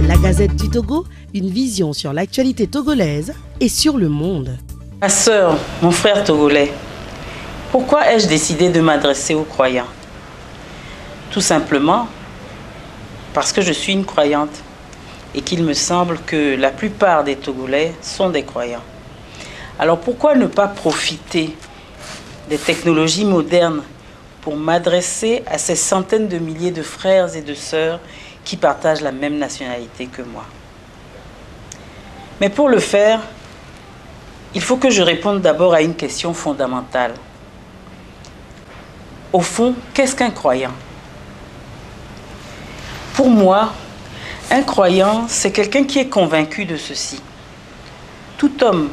La Gazette du Togo, une vision sur l'actualité togolaise et sur le monde. Ma sœur, mon frère togolais, pourquoi ai-je décidé de m'adresser aux croyants? Tout simplement parce que je suis une croyante et qu'il me semble que la plupart des Togolais sont des croyants. Alors pourquoi ne pas profiter des technologies modernes pour m'adresser à ces centaines de milliers de frères et de sœurs qui partagent la même nationalité que moi? Mais pour le faire, il faut que je réponde d'abord à une question fondamentale. Au fond, qu'est-ce qu'un croyant? Pour moi, un croyant, c'est quelqu'un qui est convaincu de ceci. Tout homme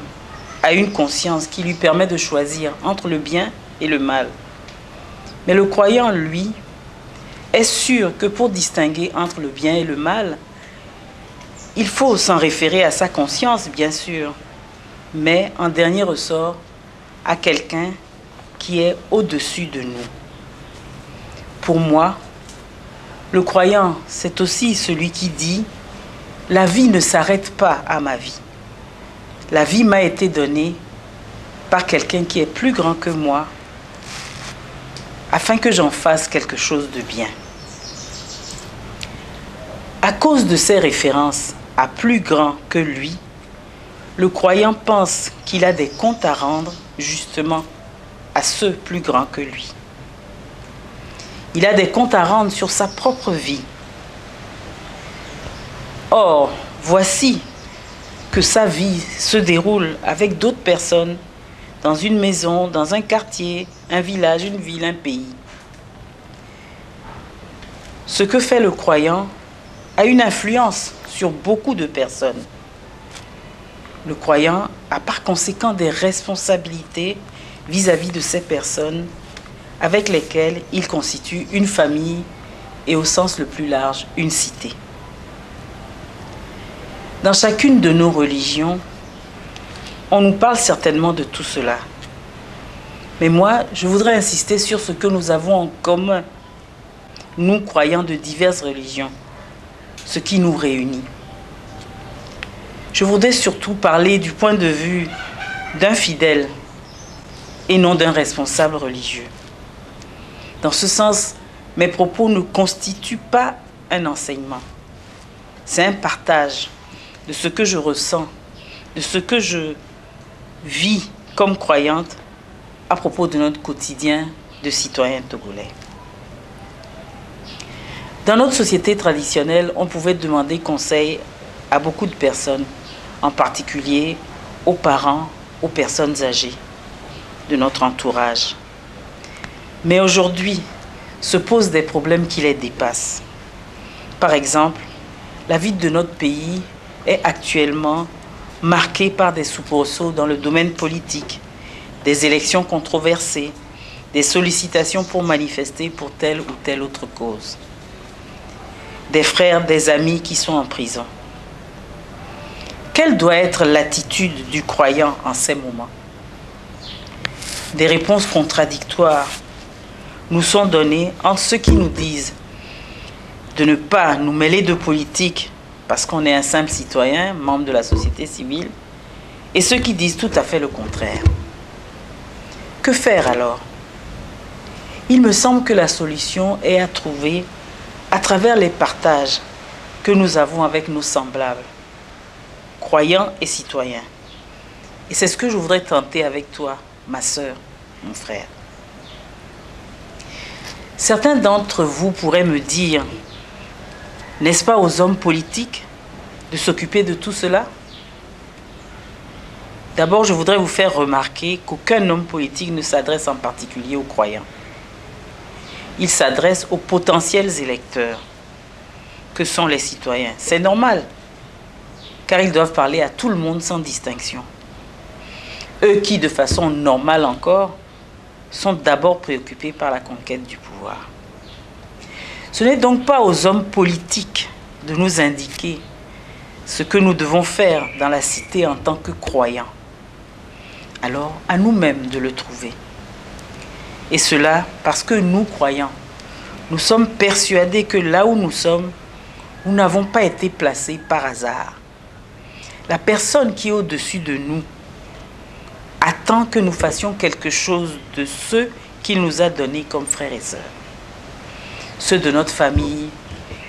a une conscience qui lui permet de choisir entre le bien et le mal. Mais le croyant, lui, est sûr que pour distinguer entre le bien et le mal, il faut s'en référer à sa conscience, bien sûr, mais en dernier ressort, à quelqu'un qui est au-dessus de nous. Pour moi, le croyant, c'est aussi celui qui dit « La vie ne s'arrête pas à ma vie. La vie m'a été donnée par quelqu'un qui est plus grand que moi, afin que j'en fasse quelque chose de bien. » À cause de ces références à plus grand que lui, le croyant pense qu'il a des comptes à rendre justement à ceux plus grands que lui. Il a des comptes à rendre sur sa propre vie. Or, voici que sa vie se déroule avec d'autres personnes dans une maison, dans un quartier, un village, une ville, un pays. Ce que fait le croyant a une influence sur beaucoup de personnes. Le croyant a par conséquent des responsabilités vis-à-vis de ces personnes avec lesquelles il constitue une famille et au sens le plus large, une cité. Dans chacune de nos religions, on nous parle certainement de tout cela. Mais moi, je voudrais insister sur ce que nous avons en commun, nous croyants de diverses religions, ce qui nous réunit. Je voudrais surtout parler du point de vue d'un fidèle et non d'un responsable religieux. Dans ce sens, mes propos ne constituent pas un enseignement. C'est un partage de ce que je ressens, de ce que je vis comme croyante à propos de notre quotidien de citoyens togolais. Dans notre société traditionnelle, on pouvait demander conseil à beaucoup de personnes, en particulier aux parents, aux personnes âgées de notre entourage. Mais aujourd'hui, se posent des problèmes qui les dépassent. Par exemple, la vie de notre pays est actuellement marquée par des soubresauts dans le domaine politique, des élections controversées, des sollicitations pour manifester pour telle ou telle autre cause, des frères, des amis qui sont en prison. Quelle doit être l'attitude du croyant en ces moments? Des réponses contradictoires nous sont données entre ceux qui nous disent de ne pas nous mêler de politique parce qu'on est un simple citoyen, membre de la société civile, et ceux qui disent tout à fait le contraire. Que faire alors? Il me semble que la solution est à trouver à travers les partages que nous avons avec nos semblables, croyants et citoyens. Et c'est ce que je voudrais tenter avec toi, ma sœur, mon frère. Certains d'entre vous pourraient me dire, n'est-ce pas aux hommes politiques de s'occuper de tout cela? D'abord, je voudrais vous faire remarquer qu'aucun homme politique ne s'adresse en particulier aux croyants. Il s'adresse aux potentiels électeurs, que sont les citoyens. C'est normal, car ils doivent parler à tout le monde sans distinction. Eux qui, de façon normale encore, sont d'abord préoccupés par la conquête du pouvoir. Ce n'est donc pas aux hommes politiques de nous indiquer ce que nous devons faire dans la cité en tant que croyants. Alors, à nous-mêmes de le trouver. Et cela parce que nous, croyants, nous sommes persuadés que là où nous sommes, nous n'avons pas été placés par hasard. La personne qui est au-dessus de nous attend que nous fassions quelque chose de ceux qu'il nous a donnés comme frères et sœurs. Ceux de notre famille,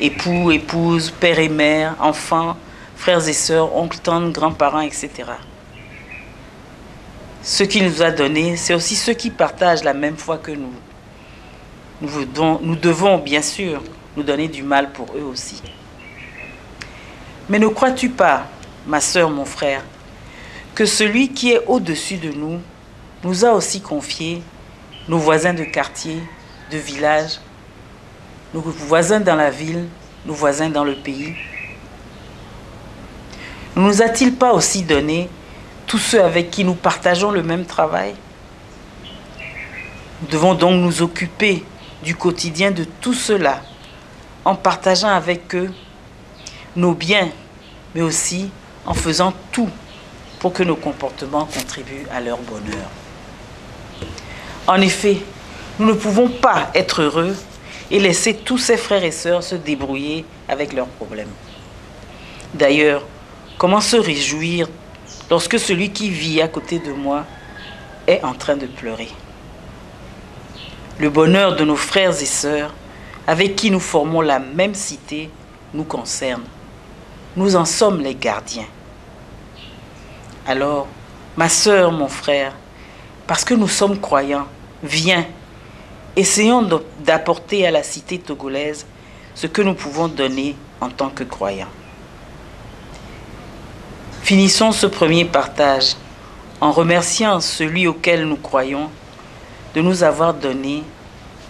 époux, épouses, père et mère, enfants, frères et sœurs, oncles, tantes, grands-parents, etc. Ceux qu'il nous a donnés, c'est aussi ceux qui partagent la même foi que nous. Nous devons bien sûr nous donner du mal pour eux aussi. Mais ne crois-tu pas, ma sœur, mon frère, que celui qui est au-dessus de nous nous a aussi confié nos voisins de quartier, de village, nos voisins dans la ville, nos voisins dans le pays? Ne nous a-t-il pas aussi donné tous ceux avec qui nous partageons le même travail? Nous devons donc nous occuper du quotidien de tout cela en partageant avec eux nos biens, mais aussi en faisant tout pour que nos comportements contribuent à leur bonheur. En effet, nous ne pouvons pas être heureux et laisser tous ces frères et sœurs se débrouiller avec leurs problèmes. D'ailleurs, comment se réjouir lorsque celui qui vit à côté de moi est en train de pleurer? Le bonheur de nos frères et sœurs avec qui nous formons la même cité nous concerne. Nous en sommes les gardiens. Alors, ma sœur, mon frère, parce que nous sommes croyants, viens, essayons d'apporter à la cité togolaise ce que nous pouvons donner en tant que croyants. Finissons ce premier partage en remerciant celui auquel nous croyons de nous avoir donné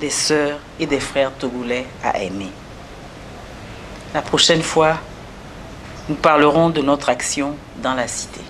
des sœurs et des frères togolais à aimer. La prochaine fois, nous parlerons de notre action dans la cité.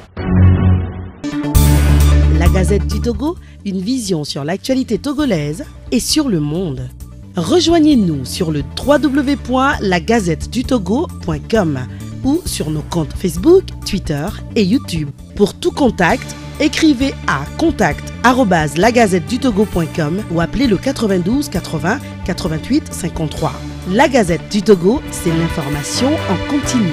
La Gazette du Togo, une vision sur l'actualité togolaise et sur le monde. Rejoignez-nous sur le www.lagazettedutogo.com ou sur nos comptes Facebook, Twitter et YouTube. Pour tout contact, écrivez à contact@lagazettedutogo.com ou appelez le 92 80 88 53. La Gazette du Togo, c'est l'information en continu.